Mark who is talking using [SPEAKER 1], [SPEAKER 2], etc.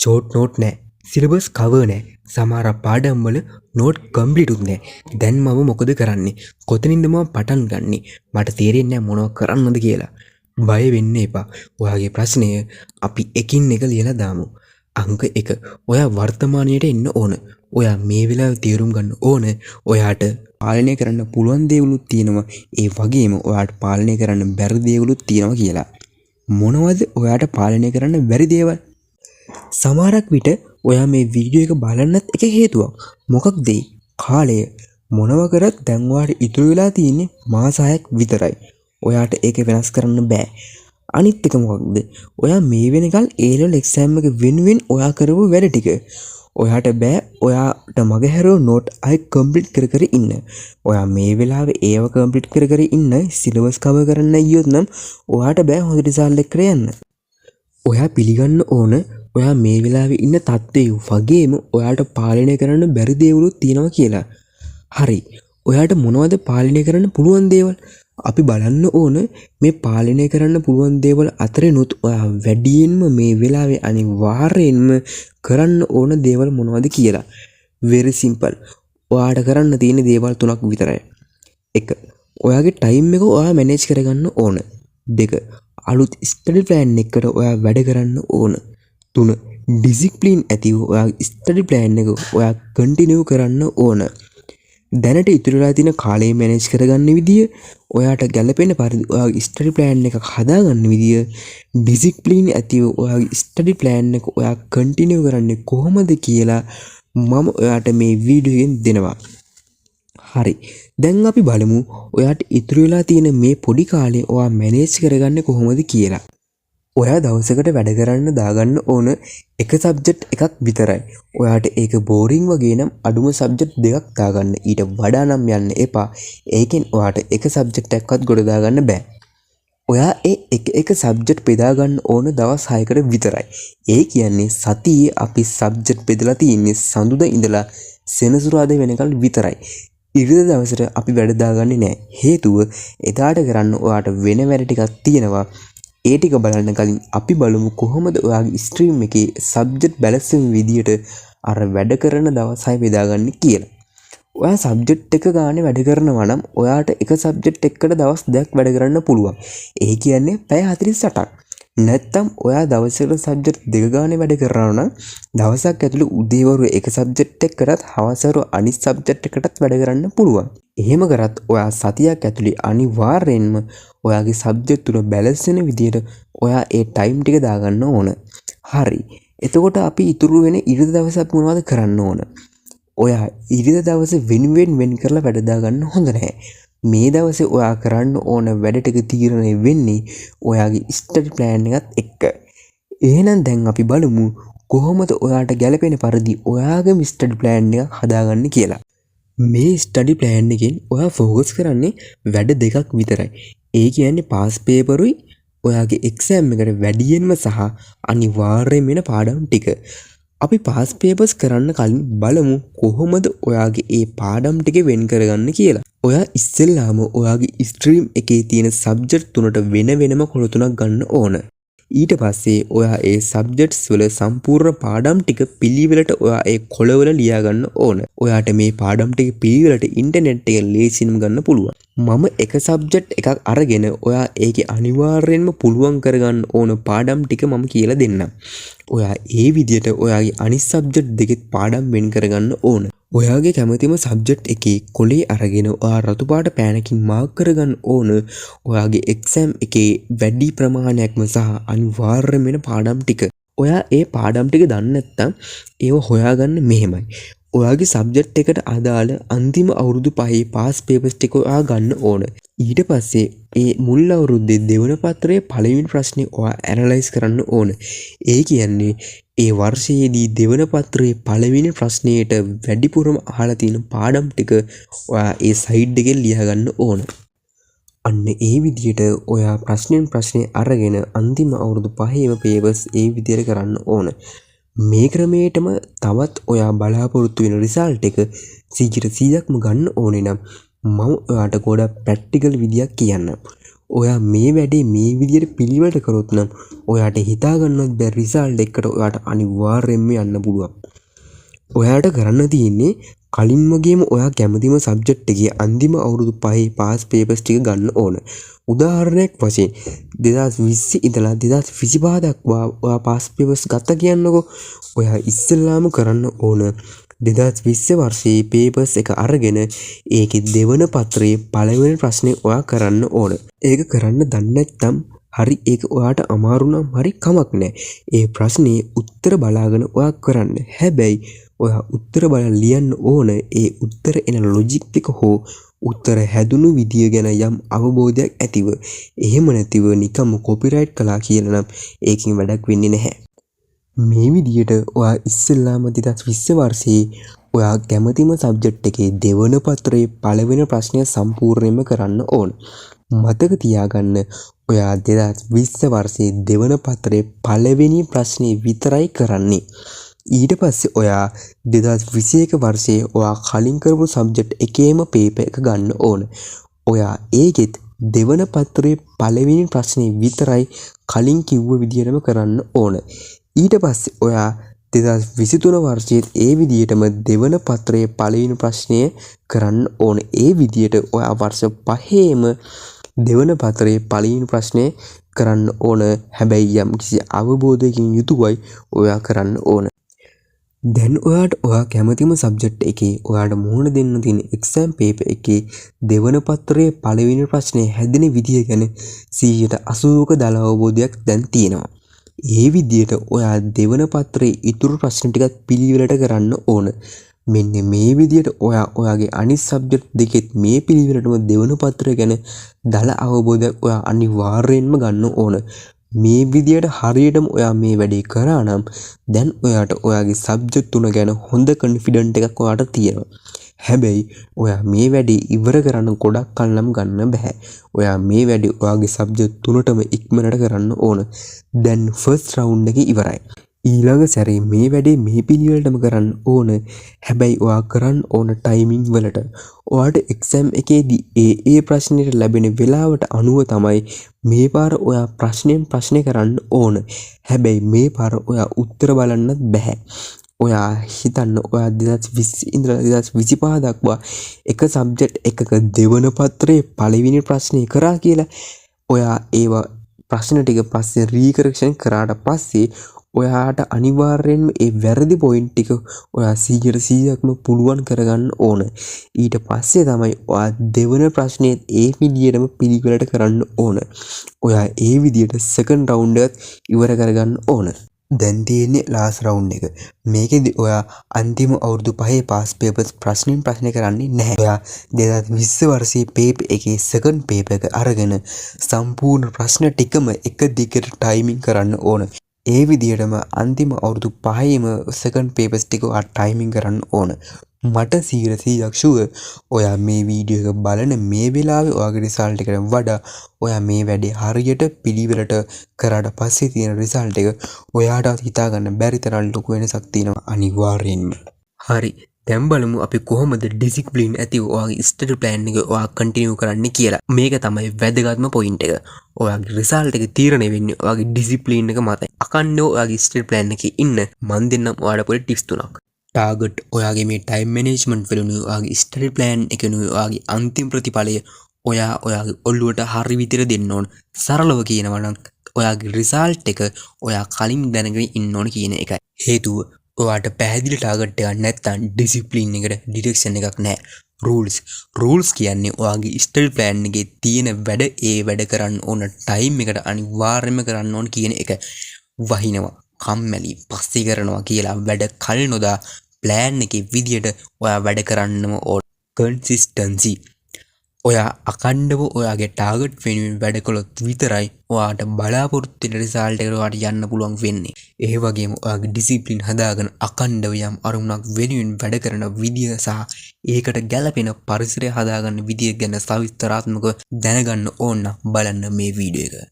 [SPEAKER 1] Short note නෑ. Syllabus cover නෑ. සමහර පාඩම් වල නෝට් කම්ප්ලීටුත් නෑ. දැන් මම මොකද කරන්නේ? කොතනින්ද මම පටන් ගන්නෙ? මට තේරෙන්නේ නෑ මොනව කරන්නද කියලා. බය වෙන්න එපා. ඔයාගේ ප්‍රශ්නය අපි එකින් එක ලියලා දාමු. අංක 1. ඔයා වර්තමානයට එන්න ඕන. ඔයා මේ වෙලාවේ තේරුම් ගන්න ඕන ඔයාට පාලනය කරන්න පුළුවන් දේවලුත් තියෙනවා. ඒ වගේම ඔයාට පාලනය කරන්න බැරි දේවලුත් තියෙනවා කියලා. මොනවද ඔයාට පාලනය කරන්න බැරි දේවල්? සමහරක් විට ඔයා මේ වීඩියෝ එක බලන්නත් එක හේතුවක්. මොකක්ද ඒ? කාලය. මොනව කරත් දැන් ඔයාට ඉතුරු වෙලා තියෙන්නේ මාස 6ක් විතරයි. ඔයාට ඒක වෙනස් කරන්න බෑ. අනිත් එක මොකක්ද? ඔයා මේ වෙනකල් A level exam එක වෙනුවෙන් ඔයා කරපු වැඩ ටික. ඔයාට බෑ ඔයාට මගහැරව නෝට් අය කම්ප්ලීට් කර කර ඉන්න. ඔයා මේ වෙලාවේ ඒව කම්ප්ලීට් කර කර ඉන්න සිලබස් කවර් කරන්න ගියොත් නම් ඔයාට බෑ හොඳ රිසල්ට් එකකට යන්න. ඔයා පිළිගන්න ඕන ඔයා මේ වෙලාවේ ඉන්න තත්ත්වය වගේම ඔයාට පාලනය කරන්න බැරි දේවලුත් තියෙනවා කියලා. හරි. ඔයාට මොනවද පාලනය කරන්න පුළුවන් දේවල්? අපි බලන්න ඕන මේ පාලනය කරන්න පුළුවන් දේවල් අතරිනුත් ඔයා වැඩියෙන්ම මේ වෙලාවේ අනිවාර්යයෙන්ම කරන්න ඕන දේවල් මොනවද කියලා. very simple. ඔයාට කරන්න තියෙන දේවල් තුනක් විතරයි. 1. ඔයාගේ ටයිම් එක ඔයා මැනේජ් කරගන්න ඕන. 2. අලුත් ස්ටඩි ප්ලෑන් එකකට ඔයා වැඩ කරන්න ඕන. 3. ඩිසිප්ලින් ඇතිව ඔයාගේ ස්ටඩි ප්ලෑන් එක ඔයා කන්ටිනියු කරන්න ඕන. දැනට ඉතුරුලා තියෙන කාලය මැනේජ් කරගන්න විදිය, ඔයාට ගැළපෙන පරිදි ඔයාගේ ස්ටඩි ප්ලෑන් එක හදාගන්න විදිය, ඩිසිප්ලින් ඇතිව ඔයාගේ ස්ටඩි ප්ලෑන් එක ඔයා කන්ටිනියු කරන්නේ කොහොමද කියලා මම ඔයාට මේ වීඩියෝ එකෙන් දෙනවා. හරි. දැන් අපි බලමු ඔයාට ඉතුරු වෙලා තියෙන මේ පොඩි කාලේ ඔයා මැනේජ් කරගන්නේ කොහොමද කියලා. ඔයා දවසකට වැඩ කරන්න දාගන්න ඕන එක සබ්ජෙක්ට් එකක් විතරයි. ඔයාට ඒක බෝරින් වගේ නම් අඩුම සබ්ජෙක්ට් දෙකක් දාගන්න. ඊට වඩා නම් යන්න එපා. ඒකෙන් ඔයාට එක සබ්ජෙක්ට් එකක්වත් ගොඩ දාගන්න බෑ. ඔයා ඒ එක සබ්ජෙක්ට් බෙදා ගන්න ඕන දවස් 6කට විතරයි. ඒ කියන්නේ සතියේ අපි සබ්ජෙක්ට් බෙදලා තියෙන්නේ සඳුදා ඉඳලා සෙනසුරාදා වෙනකල් විතරයි. ඉරිදා දවසට අපි වැඩ දාගන්නේ නැහැ. හේතුව එදාට කරන්න ඔයාට වෙන වැඩ ටිකක් තියෙනවා. ඒ ටික බලන්න කලින් අපි බලමු කොහොමද ඔයාගේ ස්ට්‍රීම් එකේ සබ්ජෙක්ට් බැලන්සින් විදියට අර වැඩ කරන දවස් 6 බෙදාගන්නේ කියලා. ඔයා සබ්ජෙක්ට් එක ගානේ වැඩ කරනවා නම් ඔයාට එක සබ්ජෙක්ට් එකකට දවස් 2ක් වැඩ කරන්න පුළුවන්. ඒ කියන්නේ පැය 48ක්. නැත්තම් ඔයා දවසකට සබ්ජෙක්ට් දෙක ගානේ වැඩ කරනවා නම් දවසක් ඇතුළේ උදේවරු එක සබ්ජෙක්ට් එකකටත් හවසවරු අනිත් සබ්ජෙක්ට් එකකටත් වැඩ කරන්න පුළුවන්. එහෙම කරත් ඔයා සතියක් ඇතුළේ අනිවාර්යෙන්ම ඔයාගේ සබ්ජෙක්ට් තුන බැලන්ස් වෙන විදියට ඔයා ඒ ටයිම් ටික දාගන්න ඕන. හරි. එතකොට අපි ඉතුරු වෙන ඉරිදා දවසේ අපි මොනවද කරන්න ඕන? ඔයා ඉරිදා දවසේ වෙනුවෙන් වෙන් කරලා වැඩ දාගන්න හොඳ නැහැ. මේ දවසේ ඔයා කරන්න ඕන වැඩ ටික තීරණය වෙන්නේ ඔයාගේ ස්ටඩි ප්ලෑන් එකත් එක්ක. එහෙනම් දැන් අපි බලමු කොහොමද ඔයාට ගැළපෙන පරිදි ඔයාගේ ස්ටඩි ප්ලෑන් එක හදාගන්න කියලා. මේ ස්ටඩි ප්ලෑන් එකෙන් ඔයා ෆෝකස් කරන්නේ වැඩ දෙකක් විතරයි. ඒ කියන්නේ පාස් පේපරුයි ඔයාගේ එක්සෑම් එකට වැඩියෙන්ම සහ අනිවාර්යයෙන්ම වෙන පාඩම් ටික. අපි පාස් පේපර්ස් කරන්න කලින් බලමු කොහොමද ඔයාගේ ඒ පාඩම් ටික වෙන් කරගන්න කියලා. ඔයා ඉස්සෙල්ලාම ඔයාගේ ස්ට්‍රීම් එකේ තියෙන සබ්ජෙක්ට් තුනට වෙන වෙනම කොළ තුනක් ගන්න ඕන. ඊට පස්සේ ඔයා ඒ සබ්ජෙක්ට්ස් වල සම්පූර්ණ පාඩම් ටික පිළිවෙලට ඔයා ඒ කොළවල ලියා ගන්න ඕන. ඔයාට මේ පාඩම් ටික පිළිවෙලට ඉන්ටර්නෙට් එකෙන් ලේසියෙන්ම ගන්න පුළුවන්. මම එක සබ්ජෙක්ට් එකක් අරගෙන ඔයා ඒකේ අනිවාර්යෙන්ම පුළුවන් කරගන්න ඕන පාඩම් ටික මම කියලා දෙන්නම්. ඔයා ඒ විදිහට ඔයාගේ අනිත් සබ්ජෙක්ට් දෙකෙත් පාඩම් වෙන් කරගන්න ඕන. ඔයාගේ කැමතිම සබ්ජෙක්ට් එකේ කොලේ අරගෙන ඔයා රතු පාට පෑනකින් මාක් කරගන්න ඕන ඔයාගේ එක්සෑම් එකේ වැඩි ප්‍රමාණයක්ම සහ අනිවාර්යයෙන්ම වෙන පාඩම් ටික. ඔයා ඒ පාඩම් ටික දන්නේ නැත්නම් ඒව හොයාගන්න මෙහෙමයි. ඔයාගේ සබ්ජෙක්ට් එකට අදාළ අන්තිම අවුරුදු 5 පාස් පේපර්ස් ටික ඔයා ගන්න ඕන. ඊට පස්සේ ඒ මුල් අවුරුද්දේ දෙවන පත්‍රයේ පළවෙනි ප්‍රශ්නේ ඔයා ඇනලයිස් කරන්න ඕන. ඒ කියන්නේ ඒ වර්ෂයේදී දෙවන පත්‍රයේ පළවෙනි ප්‍රශ්නයට වැඩිපුරම අහලා තියෙන පාඩම් ටික ඔයා ඒ සයිඩ් එකේ ලියා ගන්න ඕන. අන්න ඒ විදිහට ඔයා ප්‍රශ්නෙන් ප්‍රශ්නේ අරගෙන අන්තිම අවුරුදු 5ේම පේපර්ස් ඒ විදිහට කරන්න ඕන. මේ ක්‍රමයටම තවත් ඔයා බලාපොරොත්තු වෙන රිසල්ට් එක 100%ක්ම ගන්න ඕනේ නම් මම ඔයාට ගොඩක් ප්‍රැක්ටිකල් විදියක් කියන්නම්. ඔයා මේ වැඩේ මේ විදියට පිළිවෙලට කරොත් නම් ඔයාට හිතා ගන්නවත් බැරි රිසල්ට් එකකට ඔයාට අනිවාර්යයෙන්ම යන්න පුළුවන්. ඔයාට කරන්න තියෙන්නේ කලින් වගේම ඔයා කැමතිම සබ්ජෙක්ට් එකේ අන්තිම අවුරුදු 5 පාස් පේපර්ස් ටික ගන්න ඕන. උදාහරණයක් වශයෙන් 2020 ඉඳලා 2025 දක්වා ඔයා පාස් පේපර්ස් ගත්ත කියන්නකෝ. ඔයා ඉස්සෙල්ලාම කරන්න ඕන 2020 වර්ෂයේ පේපර්ස් එක අරගෙන ඒකේ දෙවන පත්‍රයේ පළවෙනි ප්‍රශ්නේ ඔයා කරන්න ඕන. ඒක කරන්න දන්නේ නැත්නම් හරි ඒක ඔයාට අමාරු නම් හරි කමක් නැහැ. ඒ ප්‍රශ්නේ උත්තර බලාගෙන ඔයා කරන්න. හැබැයි ඔයා උත්තර බලලා ලියන්න ඕන ඒ උත්තර එන ලොජික් එක හෝ උත්තර හැදුණු විදිය ගැන යම් අවබෝධයක් ඇතිව. එහෙම නැතිව නිකම්ම කොපිරයිට් කළා කියලා නම් ඒකෙන් වැඩක් වෙන්නේ නැහැ. මේ විදියට ඔයා ඉස්සෙල්ලාම 2020 වර්ෂයේ ඔයා කැමතිම සබ්ජෙක්ට් එකේ දෙවන පත්‍රයේ පළවෙනි ප්‍රශ්නය සම්පූර්ණයෙන්ම කරන්න ඕන. මතක තියාගන්න ඔයා 2020 වර්ෂයේ දෙවන පත්‍රයේ පළවෙනි ප්‍රශ්නේ විතරයි කරන්නේ. ඊට පස්සේ ඔයා 2021 වර්ෂයේ ඔයා කලින් කරපු සබ්ජෙක්ට් එකේම පේපර් එක ගන්න ඕන. ඔයා ඒකෙත් දෙවන පත්‍රයේ පළවෙනි ප්‍රශ්නේ විතරයි කලින් කිව්ව විදියටම කරන්න ඕන. ඊට පස්සේ ඔයා 2023 වර්ෂයේ ඒ විදියටම දෙවන පත්‍රයේ පළවෙනි ප්‍රශ්නය කරන්න ඕන. ඒ විදියට ඔයා වර්ෂ 5ේම දෙවන පත්‍රයේ පළවෙනි ප්‍රශ්නය කරන්න ඕන. හැබැයි යම් කිසි අවබෝධයකින් යුතුවයි ඔයා කරන්න ඕන. දැන් ඔයාට ඔයා කැමතිම සබ්ජෙක්ට් එකේ ඔයාට මුහුණ දෙන්න තියෙන එක්සෑම් පේපර් එකේ දෙවන පත්‍රයේ පළවෙනි ප්‍රශ්නේ හැදෙන විදිය ගැන 180ක දල අවබෝධයක් දැන් තියෙනවා. ඒ විදියට ඔයා දෙවන පත්‍රයේ ඉතුරු ප්‍රශ්න ටිකත් පිළිවෙලට කරන්න ඕන. මෙන්න මේ විදියට ඔයා ඔයාගේ අනිත් සබ්ජෙක්ට් දෙකෙත් මේ පිළිවෙලටම දෙවන පත්‍රය ගැන දල අවබෝධයක් ඔයා අනිවාර්යයෙන්ම ගන්න ඕන. මේ විදියට හරියටම ඔයා මේ වැඩේ කරා නම් දැන් ඔයාට ඔයාගේ සබ්ජෙක්ට් තුන ගැන හොඳ කොන්ෆිඩන්ට් එකක් ඔයාට තියෙනවා. හැබැයි ඔයා මේ වැඩේ ඉවර කරන්න ගොඩක් කල් නම් ගන්න බෑ. ඔයා මේ වැඩේ ඔයාගේ සබ්ජෙක්ට් තුනටම ඉක්මනට කරන්න ඕන. දැන් ෆස්ට් රවුන්ඩ් එක ඉවරයි. ඊළඟ සැරේ මේ වැඩේ මේ පිළිවෙලටම කරන්න ඕන. හැබැයි ඔයා කරන්න ඕන ටයිමින් වලට. ඔයාට එක්සෑම් එකේදී ඒ ප්‍රශ්නෙට ලැබෙන වෙලාවට අනුව තමයි මේ පාර ඔයා ප්‍රශ්නෙන් ප්‍රශ්නේ කරන්න ඕන. හැබැයි මේ පාර ඔයා උත්තර බලන්නත් බෑ. ඔයා හිතන්න ඔයා 2020 ඉඳලා 2025 දක්වා එක සබ්ජෙක්ට් එකක දෙවන පත්‍රයේ පළවෙනි ප්‍රශ්නේ කරා කියලා. ඔයා ඒවා ප්‍රශ්න ටික පස්සේ රීකරෙක්ෂන් කරාට පස්සේ ඔයාට අනිවාර්යෙන්ම ඒ වැරදි පොයින්ට් ටික ඔයා 100%ක්ම පුළුවන් කරගන්න ඕන. ඊට පස්සේ තමයි ඔයා දෙවන ප්‍රශ්නේ ඒ විදියටම පිළිවෙලට කරන්න ඕන. ඔයා ඒ විදියට සෙකන්ඩ් රවුන්ඩ් එකත් ඉවර කරගන්න ඕන. දැන් තියෙන්නේ ලාස්ට් රවුන්ඩ් එක. මේකෙදි ඔයා අන්තිම අවුරුදු 5 පාස් පේපර්ස් ප්‍රශ්නෙන් ප්‍රශ්නේ කරන්නේ නැහැ. ඔයා 2020 වර්ෂයේ පේපර් එකේ සෙකන්ඩ් පේපර් එක අරගෙන සම්පූර්ණ ප්‍රශ්න ටිකම එක දිගට ටයිමින් කරන්න ඕන. ඒ විදියටම අන්තිම අවුරුදු 5ේම සෙකන්ඩ් පේපර්ස් ටික ඔයා ටයිමින් කරන්න ඕන. මට 100% ෂුවර් ඔයා මේ වීඩියෝ එක බලන මේ වෙලාවේ ඔයාගේ රිසල්ට් එකට වඩා ඔයා මේ වැඩේ හරියට පිළිවෙලට කරාට පස්සේ තියෙන රිසල්ට් එක ඔයාටවත් හිතා ගන්න බැරි තරම් ලොකු වෙනසක් තියෙනවා අනිවාර්යෙන්ම. හරි. දැන් බලමු අපි කොහොමද ඩිසිප්ලින් ඇතිව ඔයාගේ ස්ටඩි ප්ලෑන් එක ඔයා කන්ටිනියු කරන්න කියලා. මේක තමයි වැදගත්ම පොයින්ට් එක. ඔයාගේ රිසල්ට් එක තීරණය වෙන්නේ ඔයාගේ ඩිසිප්ලින් එක මතයි. අකණ්ඩව ඔයාගේ ස්ටඩි ප්ලෑන් එකේ ඉන්න මන් දෙන්නම් ඔයාලට පොඩි ටිප්ස් තුනක්. ටාගට් ඔයාගේ මේ ටයිම් මැනේජ්මන්ට් වලුණු ඔයාගේ ස්ටඩි ප්ලෑන් එකනුයි ඔයාගේ අන්තිම ප්‍රතිඵලය ඔයා ඔයාගේ ඔළුවට හරි විදිහට දෙන්න ඕන. සරලව කියනවා නම් ඔයාගේ රිසල්ට් එක ඔයා කලින් දැනගෙන ඉන්න ඕන කියන එකයි. හේතුව ඔයාට පැහැදිලි ටාගට් එකක් නැත්නම් ඩිසිප්ලින් එකට ඩිරෙක්ෂන් එකක් නැහැ. රූල්ස් කියන්නේ ඔයාගේ ස්ටඩි ප්ලෑන් එකේ තියෙන වැඩ ඒ වැඩ කරන්න ඕන ටයිම් එකට අනිවාර්යයෙන්ම කරන්න ඕන කියන එක. වහිනවා කම්මැලි පස්සේ කරනවා කියලා වැඩ කල් නොදා ප්ලෑන් එකේ විදියට ඔයා වැඩ කරන්නම ඕන. කන්සිස්ටන්සි ඔයා අකණ්ඩව ඔයාගේ ටාගට් වෙනුවෙන් වැඩ කළොත් විතරයි ඔයාට බලාපොරොත්තු වෙන රිසල්ට් එකට ඔයාට යන්න පුළුවන් වෙන්නේ. ඒ වගේම ඔයාගේ ඩිසිප්ලින් හදාගෙන අකණ්ඩව යම් අරමුණක් වෙනුවෙන් වැඩ කරන විදිය සහ ඒකට ගැළපෙන පරිසරය හදාගන්න විදිය ගැන සවිස්තරාත්මකව දැනගන්න ඕන නම් බලන්න මේ වීඩියෝ එක.